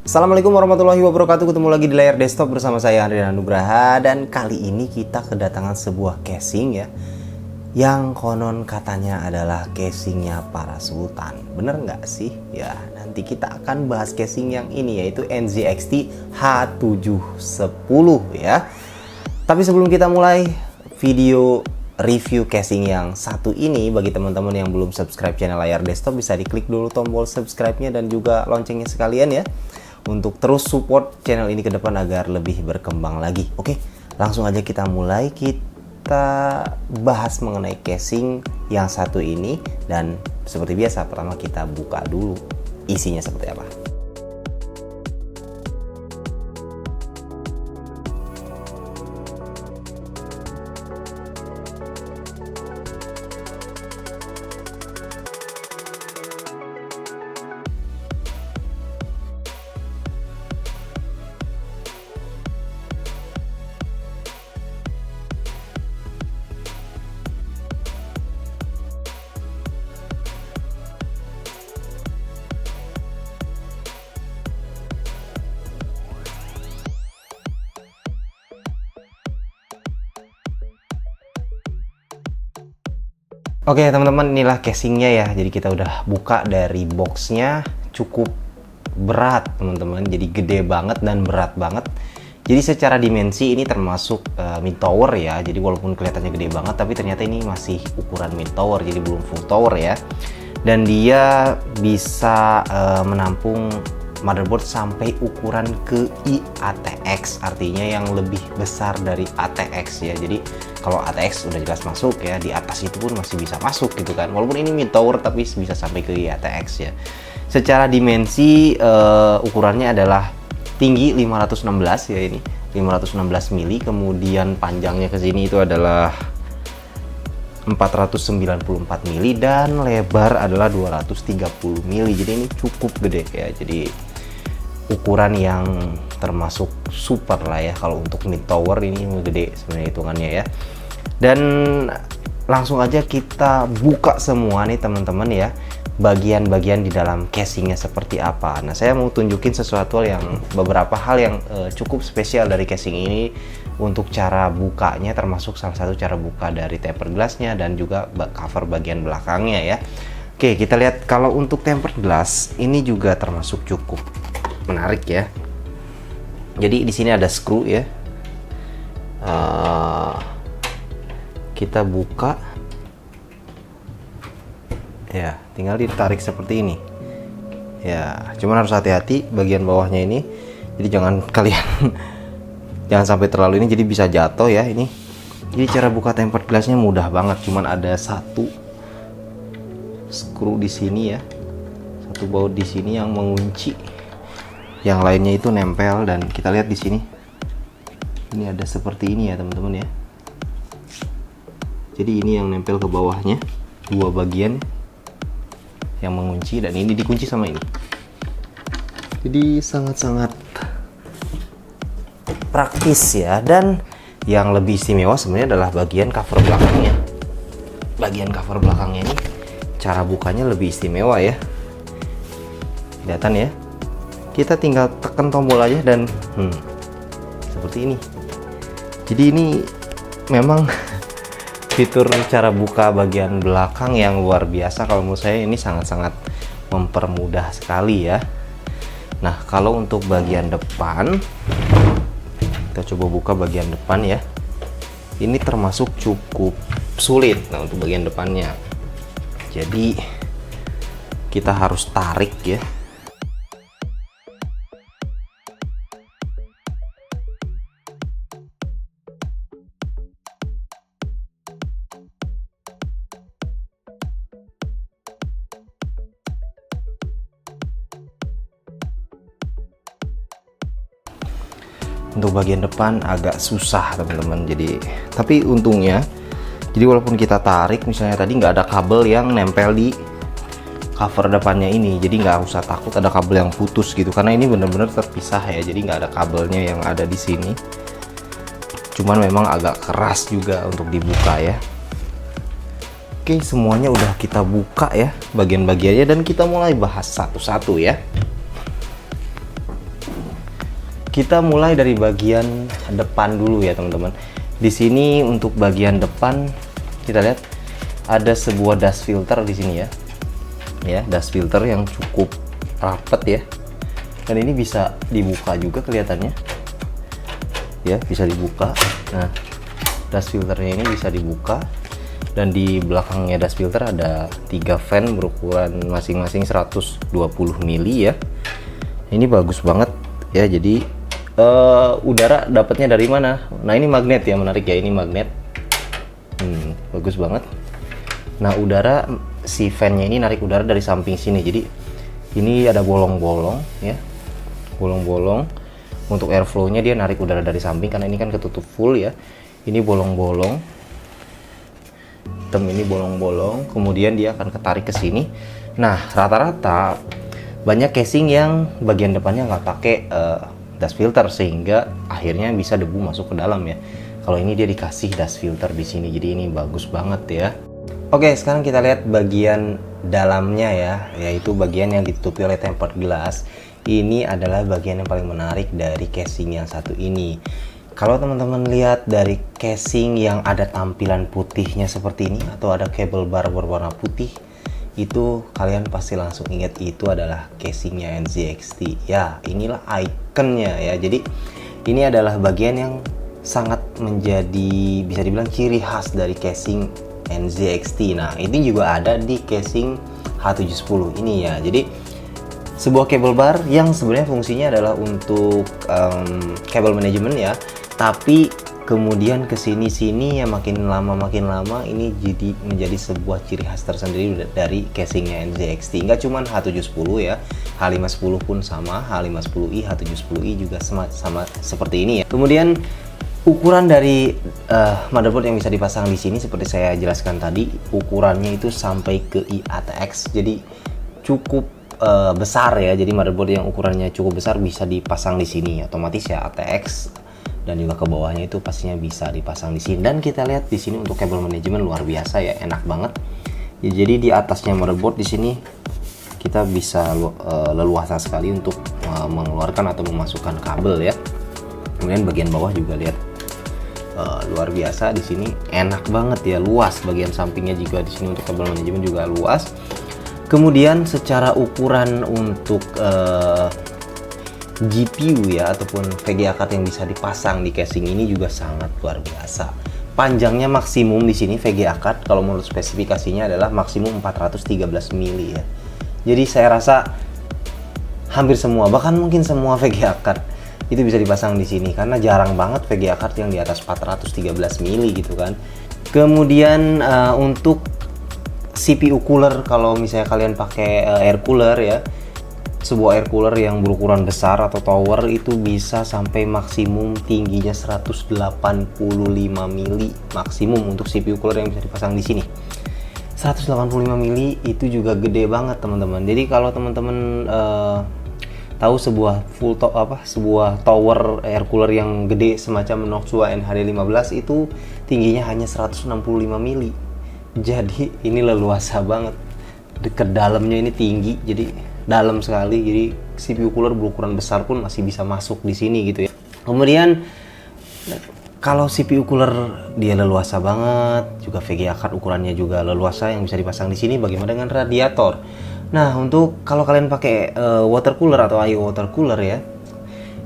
Assalamualaikum warahmatullahi wabarakatuh. Ketemu lagi di layar desktop bersama saya Andri Nugraha. Dan kali ini kita kedatangan sebuah casing ya, yang konon katanya adalah casingnya para sultan. Bener nggak sih? Ya nanti kita akan bahas casing yang ini, yaitu NZXT H710 ya. Tapi sebelum kita mulai video review casing yang satu ini, bagi teman-teman yang belum subscribe channel layar desktop, bisa diklik dulu tombol subscribe-nya dan juga loncengnya sekalian ya, untuk terus support channel ini ke depan agar lebih berkembang lagi. Oke, langsung aja kita mulai. Kita bahas mengenai casing yang satu ini, dan seperti biasa pertama kita buka dulu isinya seperti apa. Oke teman-teman, inilah casingnya ya. Jadi kita udah buka dari boxnya. Cukup berat teman-teman, jadi gede banget dan berat banget. Jadi secara dimensi ini termasuk mid tower ya. Jadi walaupun kelihatannya gede banget, tapi ternyata ini masih ukuran mid tower, jadi belum full tower ya. Dan dia bisa menampung motherboard sampai ukuran KI ATX, artinya yang lebih besar dari ATX ya. Jadi kalau ATX udah jelas masuk ya, di atas itu pun masih bisa masuk gitu kan. Walaupun ini mid tower tapi bisa sampai ke ATX ya. Secara dimensi ukurannya adalah tinggi 516 ya, ini 516 mili, kemudian panjangnya ke sini itu adalah 494 mili dan lebar adalah 230 mili. Jadi ini cukup gede ya. Jadi ukuran yang termasuk super lah ya. Kalau untuk mid tower ini gede sebenarnya hitungannya ya. Dan langsung aja kita buka semua nih teman-teman ya, bagian-bagian di dalam casingnya seperti apa. Nah saya mau tunjukin sesuatu yang beberapa hal yang cukup spesial dari casing ini. Untuk cara bukanya, termasuk salah satu cara buka dari tempered glassnya dan juga cover bagian belakangnya ya. Oke, kita lihat kalau untuk tempered glass ini juga termasuk cukup menarik ya. Jadi di sini ada screw ya. Kita buka ya, tinggal ditarik seperti ini ya. Cuman harus hati-hati bagian bawahnya ini, jadi jangan kalian jangan sampai terlalu ini, jadi bisa jatuh ya ini. Jadi cara buka tempered glassnya mudah banget, cuman ada satu screw di sini ya, satu baut di sini yang mengunci, yang lainnya itu nempel. Dan kita lihat di sini, ini ada seperti ini ya teman-teman ya. Jadi ini yang nempel ke bawahnya, dua bagian yang mengunci, dan ini dikunci sama ini. Jadi sangat-sangat praktis ya. Dan yang lebih istimewa sebenarnya adalah bagian cover belakangnya. Bagian cover belakangnya ini cara bukanya lebih istimewa ya. Kelihatan ya, kita tinggal tekan tombol aja dan seperti ini. Jadi ini memang fitur cara buka bagian belakang yang luar biasa. Kalau menurut saya ini sangat-sangat mempermudah sekali ya. Nah kalau untuk bagian depan, kita coba buka bagian depan ya. Ini termasuk cukup sulit. Nah untuk bagian depannya, jadi kita harus tarik ya. Untuk bagian depan agak susah teman-teman. Jadi tapi untungnya, jadi walaupun kita tarik misalnya tadi, nggak ada kabel yang nempel di cover depannya ini, jadi nggak usah takut ada kabel yang putus gitu, karena ini bener-bener terpisah ya. Jadi nggak ada kabelnya yang ada di sini. Cuman memang agak keras juga untuk dibuka ya. Oke, semuanya udah kita buka ya bagian-bagiannya, dan kita mulai bahas satu-satu ya. Kita mulai dari bagian depan dulu ya teman-teman. Di sini untuk bagian depan kita lihat ada sebuah dust filter di sini ya. Ya, dust filter yang cukup rapat ya. Dan ini bisa dibuka juga kelihatannya. Ya, bisa dibuka. Nah, dust filternya ini bisa dibuka. Dan di belakangnya dust filter ada 3 fan berukuran masing-masing 120 mili ya. Ini bagus banget ya. Jadi udara dapatnya dari mana? Nah, ini magnet ya, menarik ya, ini magnet. Bagus banget. Nah, udara, si fan-nya ini narik udara dari samping sini. Jadi ini ada bolong-bolong ya. Bolong-bolong. Untuk airflow-nya dia narik udara dari samping karena ini kan ketutup full ya. Ini bolong-bolong. Ini bolong-bolong, kemudian dia akan ketarik ke sini. Nah, rata-rata banyak casing yang bagian depannya nggak pakai dust filter sehingga akhirnya bisa debu masuk ke dalam ya. Kalau ini dia dikasih dust filter di sini, jadi ini bagus banget ya. Oke, sekarang kita lihat bagian dalamnya ya, yaitu bagian yang ditutupi oleh tempered glass. Ini adalah bagian yang paling menarik dari casing yang satu ini. Kalau teman-teman lihat dari casing yang ada tampilan putihnya seperti ini atau ada cable bar berwarna putih, itu kalian pasti langsung ingat itu adalah casingnya NZXT ya. Inilah ikonnya ya. Jadi ini adalah bagian yang sangat menjadi, bisa dibilang, ciri khas dari casing NZXT. Nah, ini juga ada di casing H710 ini ya. Jadi sebuah cable bar yang sebenarnya fungsinya adalah untuk cable management ya, tapi kemudian kesini-sini ya makin lama ini jadi menjadi sebuah ciri khas tersendiri dari casingnya NZXT. Nggak cuma H710 ya, H510 pun sama, H510i, H710i juga sama seperti ini ya. Kemudian ukuran dari motherboard yang bisa dipasang di sini seperti saya jelaskan tadi, ukurannya itu sampai ke IATX, jadi cukup besar ya. Jadi motherboard yang ukurannya cukup besar bisa dipasang di sini, otomatis ya ATX. Dan juga ke bawahnya itu pastinya bisa dipasang di sini. Dan kita lihat di sini untuk cable management luar biasa ya, enak banget. Ya, jadi di atasnya motherboard di sini kita bisa leluasa sekali untuk mengeluarkan atau memasukkan kabel ya. Kemudian bagian bawah juga lihat luar biasa di sini, enak banget ya, luas. Bagian sampingnya juga di sini untuk cable management juga luas. Kemudian secara ukuran untuk GPU ya ataupun VGA card yang bisa dipasang di casing ini juga sangat luar biasa. Panjangnya maksimum di sini VGA card kalau menurut spesifikasinya adalah maksimum 413 mili ya. Jadi saya rasa hampir semua, bahkan mungkin semua VGA card itu bisa dipasang di sini karena jarang banget VGA card yang di atas 413 mili gitu kan. Kemudian untuk CPU cooler, kalau misalnya kalian pakai air cooler ya, sebuah air cooler yang berukuran besar atau tower itu bisa sampai maksimum tingginya 185 mili maksimum untuk CPU cooler yang bisa dipasang di sini. 185 mili itu juga gede banget teman-teman. Jadi kalau teman-teman tahu sebuah tower air cooler yang gede semacam Noctua NHD15 itu tingginya hanya 165 mili. Jadi ini leluasa banget. Dekat dalamnya ini tinggi, jadi dalam sekali, jadi CPU cooler berukuran besar pun masih bisa masuk di sini gitu ya. Kemudian kalau CPU cooler dia leluasa banget, juga VGA card ukurannya juga leluasa yang bisa dipasang di sini. Bagaimana dengan radiator? Nah, untuk kalau kalian pakai water cooler atau IO water cooler ya,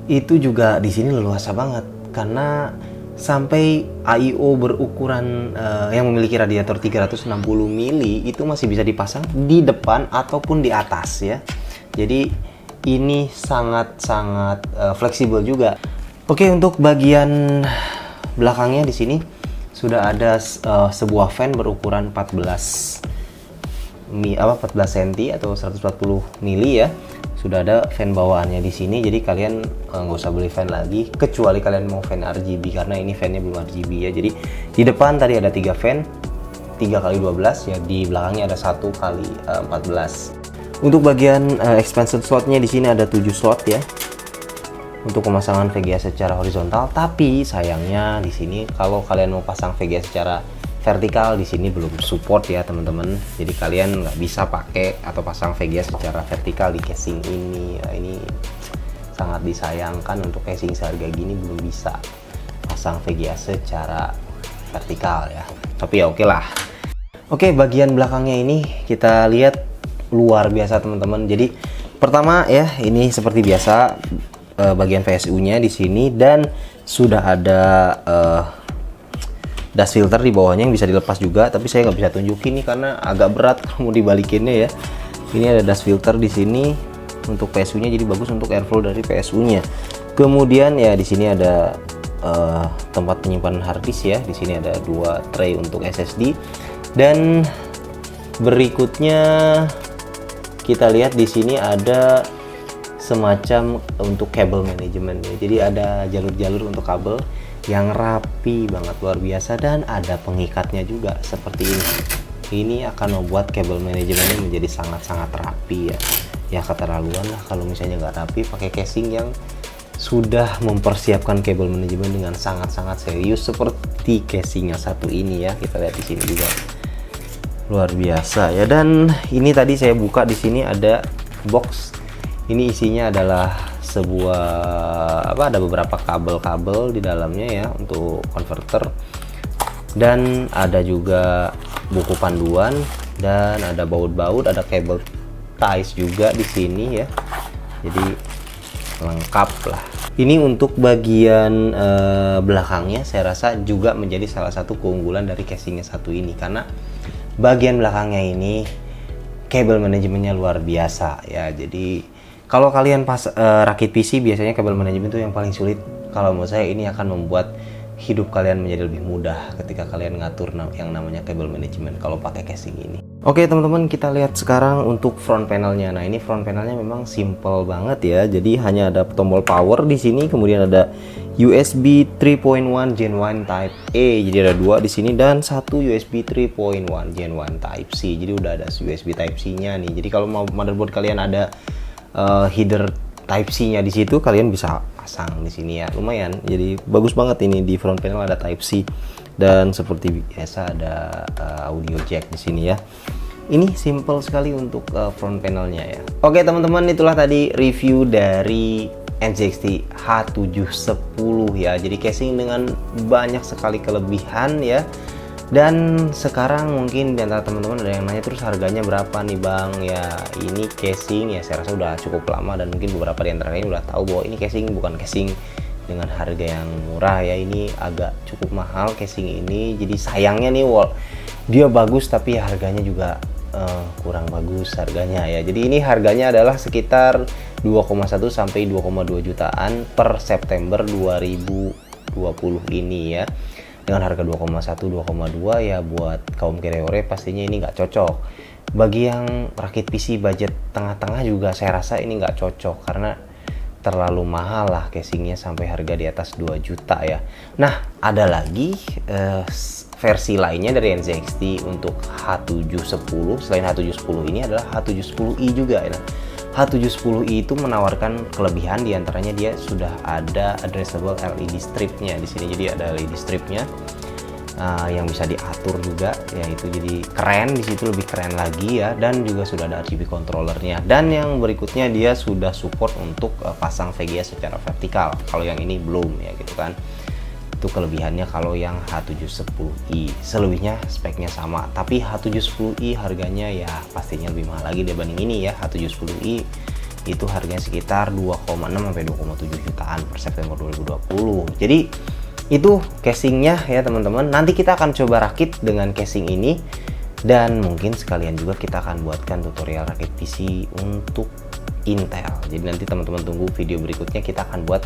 itu juga di sini leluasa banget karena sampai AIO berukuran yang memiliki radiator 360 mili itu masih bisa dipasang di depan ataupun di atas ya. Jadi ini sangat-sangat fleksibel juga. Oke, untuk bagian belakangnya di sini sudah ada sebuah fan berukuran 14 cm atau 140 mili ya. Sudah ada fan bawaannya di sini, jadi kalian nggak usah beli fan lagi kecuali kalian mau fan RGB karena ini fannya belum RGB ya. Jadi di depan tadi ada 3 fan 3x12 ya, di belakangnya ada 1x14. Untuk bagian expansion slotnya di sini ada 7 slot ya untuk pemasangan VGA secara horizontal. Tapi sayangnya di sini kalau kalian mau pasang VGA secara vertikal di sini belum support ya teman-teman. Jadi kalian nggak bisa pakai atau pasang VGA secara vertikal di casing ini. Ini sangat sangat disayangkan untuk casing seharga gini belum bisa pasang VGA secara vertikal ya. Tapi ya oke lah. Oke, bagian belakangnya ini kita lihat luar biasa teman-teman. Jadi pertama ya, ini seperti biasa bagian VSU-nya di sini, dan sudah ada dust filter di bawahnya yang bisa dilepas juga, tapi saya nggak bisa tunjukin nih karena agak berat kalau mau dibalikinnya ya. Ini ada dust filter di sini untuk PSU-nya, jadi bagus untuk airflow dari PSU-nya. Kemudian ya di sini ada tempat penyimpanan hard disk ya. Di sini ada 2 tray untuk SSD, dan berikutnya kita lihat di sini ada semacam untuk kabel manajemen ya. Jadi ada jalur-jalur untuk kabel yang rapi banget, luar biasa, dan ada pengikatnya juga seperti ini. Ini akan membuat kabel manajemennya menjadi sangat-sangat rapi ya. Ya keterlaluan lah kalau misalnya nggak rapi pakai casing yang sudah mempersiapkan kabel manajemen dengan sangat-sangat serius seperti casing yang satu ini ya. Kita lihat di sini juga luar biasa ya. Dan ini tadi saya buka, di sini ada box. Ini isinya adalah sebuah ada beberapa kabel-kabel di dalamnya ya untuk konverter, dan ada juga buku panduan, dan ada baut-baut, ada kabel ties juga di sini ya. Jadi lengkap lah. Ini untuk bagian belakangnya saya rasa juga menjadi salah satu keunggulan dari casingnya satu ini, karena bagian belakangnya ini kabel manajemennya luar biasa ya. Jadi kalau kalian rakit PC biasanya kabel manajemen itu yang paling sulit. Kalau menurut saya ini akan membuat hidup kalian menjadi lebih mudah ketika kalian ngatur yang namanya kabel manajemen kalau pakai casing ini. Oke teman-teman, kita lihat sekarang untuk front panelnya. Nah ini front panelnya memang simple banget ya. Jadi hanya ada tombol power di sini, kemudian ada USB 3.1 Gen 1 Type A. Jadi ada 2 di sini, dan satu USB 3.1 Gen 1 Type C. Jadi udah ada USB Type C-nya nih. Jadi kalau mau motherboard kalian ada header Type C-nya di situ, kalian bisa pasang di sini ya. Lumayan. Jadi bagus banget ini, di front panel ada Type C, dan seperti biasa ada audio jack di sini ya. Ini simple sekali untuk front panelnya ya. Oke teman-teman, itulah tadi review dari NZXT H710 ya. Jadi casing dengan banyak sekali kelebihan ya. Dan sekarang mungkin di antara teman-teman ada yang nanya, terus harganya berapa nih bang? Ya ini casing ya saya rasa udah cukup lama, dan mungkin beberapa di antara kalian udah tahu bahwa ini casing bukan casing dengan harga yang murah ya. Ini agak cukup mahal casing ini. Jadi sayangnya nih dia bagus tapi harganya juga kurang bagus harganya ya. Jadi ini harganya adalah sekitar 2,1 sampai 2,2 jutaan per September 2020 ini ya. Dengan harga 2,1 2,2 ya, buat kaum kreore pastinya ini nggak cocok. Bagi yang rakit PC budget tengah-tengah juga saya rasa ini nggak cocok, karena terlalu mahal lah casingnya sampai harga di atas 2 juta ya. Nah ada lagi versi lainnya dari NZXT untuk H710. Selain H710 ini adalah H710i juga ya. H710i itu menawarkan kelebihan, diantaranya dia sudah ada addressable LED stripnya di sini. Jadi ada LED stripnya yang bisa diatur juga ya, itu jadi keren, di situ lebih keren lagi ya. Dan juga sudah ada RGB controllernya, dan yang berikutnya dia sudah support untuk pasang VGA secara vertikal. Kalau yang ini belum ya gitu kan. Itu kelebihannya kalau yang H710i. Selebihnya speknya sama, tapi H710i harganya ya pastinya lebih mahal lagi dibanding ini ya. H710i itu harganya sekitar 2,6 sampai 2,7 jutaan per September 2020. Jadi itu casingnya ya teman-teman. Nanti kita akan coba rakit dengan casing ini, dan mungkin sekalian juga kita akan buatkan tutorial rakit PC untuk Intel. Jadi nanti teman-teman tunggu video berikutnya, kita akan buat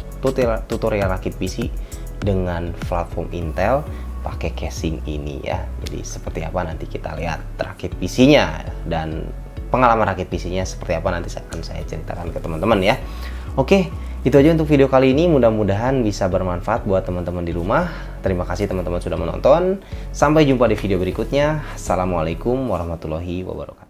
tutorial rakit PC dengan platform Intel pakai casing ini ya. Jadi seperti apa nanti kita lihat rakit PC-nya, dan pengalaman rakit PC-nya seperti apa nanti akan saya ceritakan ke teman-teman ya. Oke, itu aja untuk video kali ini. Mudah-mudahan bisa bermanfaat buat teman-teman di rumah. Terima kasih teman-teman sudah menonton. Sampai jumpa di video berikutnya. Assalamualaikum warahmatullahi wabarakatuh.